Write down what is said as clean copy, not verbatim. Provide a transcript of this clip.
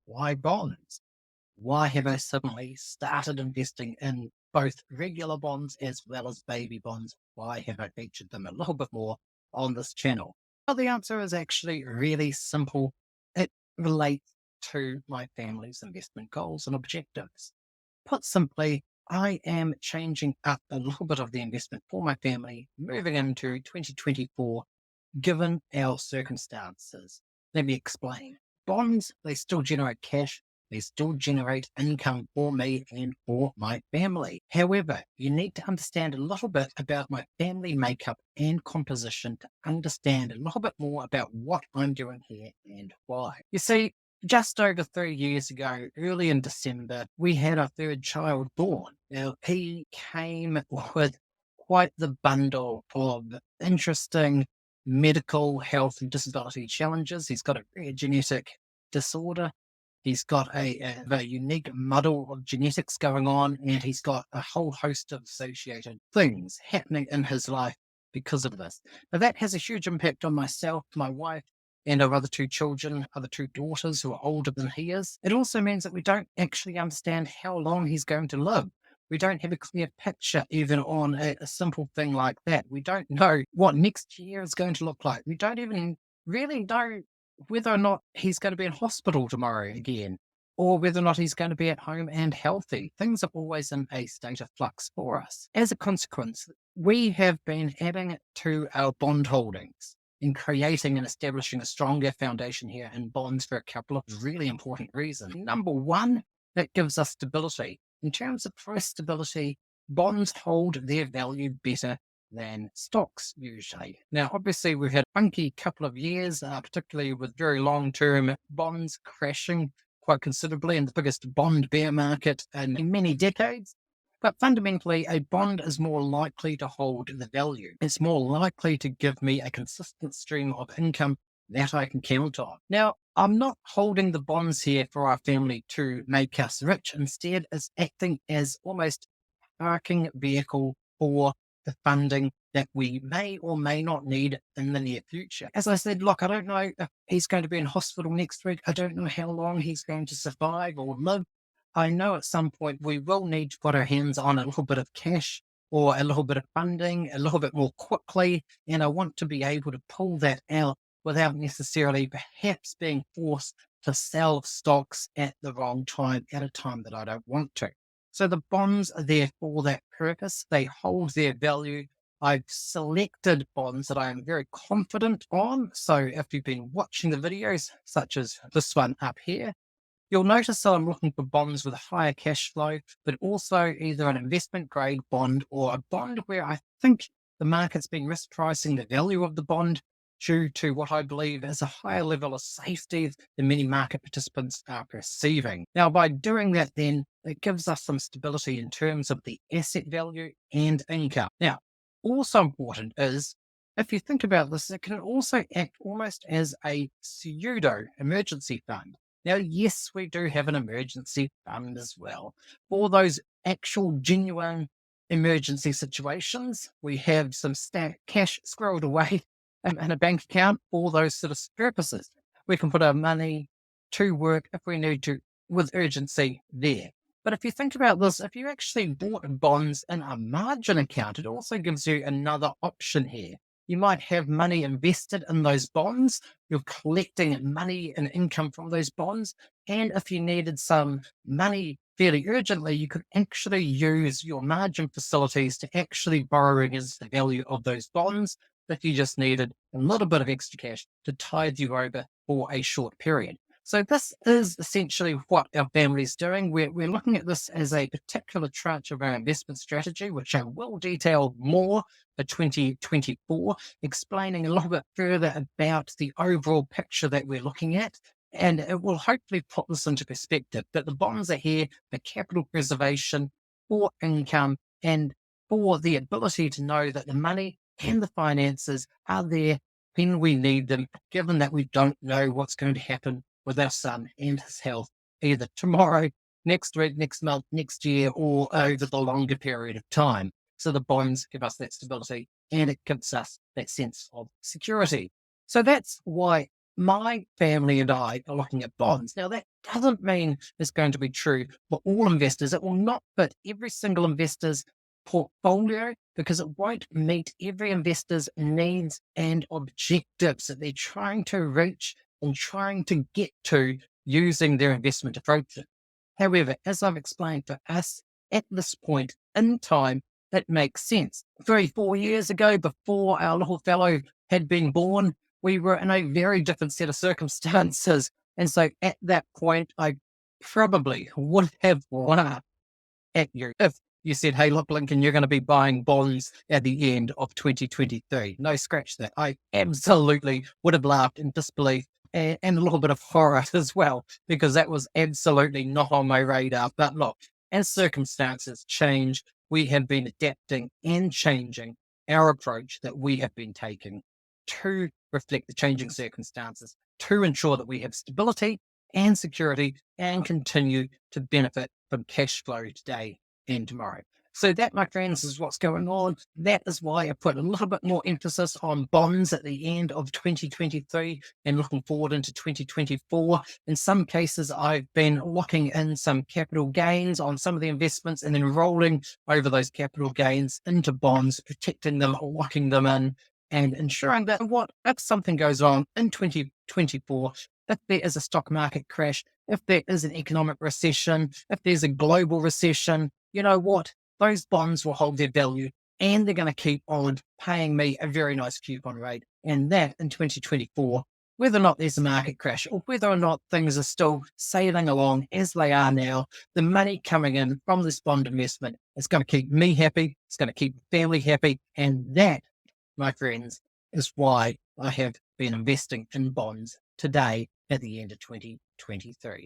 why bonds? Why have I suddenly started investing in both regular bonds as well as baby bonds? Why have I featured them a little bit more on this channel? Well, the answer is actually really simple. It relates to my family's investment goals and objectives. Put simply, I am changing up a little bit of the investment for my family moving into 2024 given our circumstances. Let me explain. Bonds, they still generate cash, they still generate income for me and for my family. However, you need to understand a little bit about my family makeup and composition to understand a little bit more about what I'm doing here and why. You see, just over 3 years ago, early in December, we had our third child born. Now, he came with quite the bundle of interesting medical health and disability challenges. He's got a rare genetic disorder. He's got a unique muddle of genetics going on, and he's got a whole host of associated things happening in his life because of this. Now, that has a huge impact on myself, my wife, and our other two children, other two daughters who are older than he is. It also means that we don't actually understand how long he's going to live. We don't have a clear picture even on a simple thing like that. We don't know what next year is going to look like. We don't even really know whether or not he's going to be in hospital tomorrow again, or whether or not he's going to be at home and healthy. Things are always in a state of flux for us. As a consequence, we have been adding to our bond holdings in creating and establishing a stronger foundation here in bonds for a couple of really important reasons. Number one, that gives us stability. In terms of price stability, bonds hold their value better than stocks usually. Now, obviously, we've had a funky couple of years, particularly with very long-term bonds crashing quite considerably in the biggest bond bear market in many decades. But fundamentally, a bond is more likely to hold the value. It's more likely to give me a consistent stream of income that I can count on. Now, I'm not holding the bonds here for our family to make us rich. Instead, it's acting as almost a parking vehicle for the funding that we may or may not need in the near future. As I said, look, I don't know if he's going to be in hospital next week. I don't know how long he's going to survive or live. I know at some point we will need to put our hands on a little bit of cash or a little bit of funding a little bit more quickly. And I want to be able to pull that out without necessarily perhaps being forced to sell stocks at the wrong time, at a time that I don't want to. So the bonds are there for that purpose. They hold their value. I've selected bonds that I am very confident on. So if you've been watching the videos, such as this one up here, you'll notice that I'm looking for bonds with a higher cash flow, but also either an investment grade bond or a bond where I think the market's been mispricing the value of the bond due to what I believe is a higher level of safety than many market participants are perceiving. Now, by doing that, then it gives us some stability in terms of the asset value and income. Now, also important is if you think about this, it can also act almost as a pseudo emergency fund. Now, yes, we do have an emergency fund as well. For those actual genuine emergency situations, we have some cash squirreled away in a bank account for those sort of purposes. We can put our money to work if we need to with urgency there. But if you think about this, if you actually bought bonds in a margin account, it also gives you another option here. You might have money invested in those bonds. You're collecting money and income from those bonds. And if you needed some money fairly urgently, you could actually use your margin facilities to actually borrow against the value of those bonds if you just needed a little bit of extra cash to tide you over for a short period. So this is essentially what our family is doing. We're looking at this as a particular tranche of our investment strategy, which I will detail more for 2024, explaining a little bit further about the overall picture that we're looking at. And it will hopefully put this into perspective that the bonds are here for capital preservation, for income, and for the ability to know that the money and the finances are there when we need them, given that we don't know what's going to happen with our son and his health, either tomorrow, next week, next month, next year, or over the longer period of time. So the bonds give us that stability and it gives us that sense of security. So that's why my family and I are looking at bonds. Now, that doesn't mean it's going to be true for all investors. It will not fit every single investor's portfolio because it won't meet every investor's needs and objectives that they're trying to reach and trying to get to using their investment approach. However, as I've explained, for us at this point in time, it makes sense. 3, 4 years ago, before our little fellow had been born, we were in a very different set of circumstances. And so at that point, I probably would have laughed at you if you said, "Hey, look, Lincoln, you're going to be buying bonds at the end of 2023." No, scratch that. I absolutely would have laughed in disbelief and a little bit of horror as well, because that was absolutely not on my radar. But look, as circumstances change, we have been adapting and changing our approach that we have been taking to reflect the changing circumstances, to ensure that we have stability and security and continue to benefit from cash flow today and tomorrow. So that, my friends, is what's going on. That is why I put a little bit more emphasis on bonds at the end of 2023 and looking forward into 2024. In some cases, I've been locking in some capital gains on some of the investments and then rolling over those capital gains into bonds, protecting them, locking them in, and ensuring that what if something goes on in 2024, if there is a stock market crash, if there is an economic recession, if there's a global recession, you know what? Those bonds will hold their value and they're going to keep on paying me a very nice coupon rate. And that in 2024, whether or not there's a market crash or whether or not things are still sailing along as they are now, the money coming in from this bond investment is going to keep me happy. It's going to keep the family happy. And that, my friends, is why I have been investing in bonds today at the end of 2023.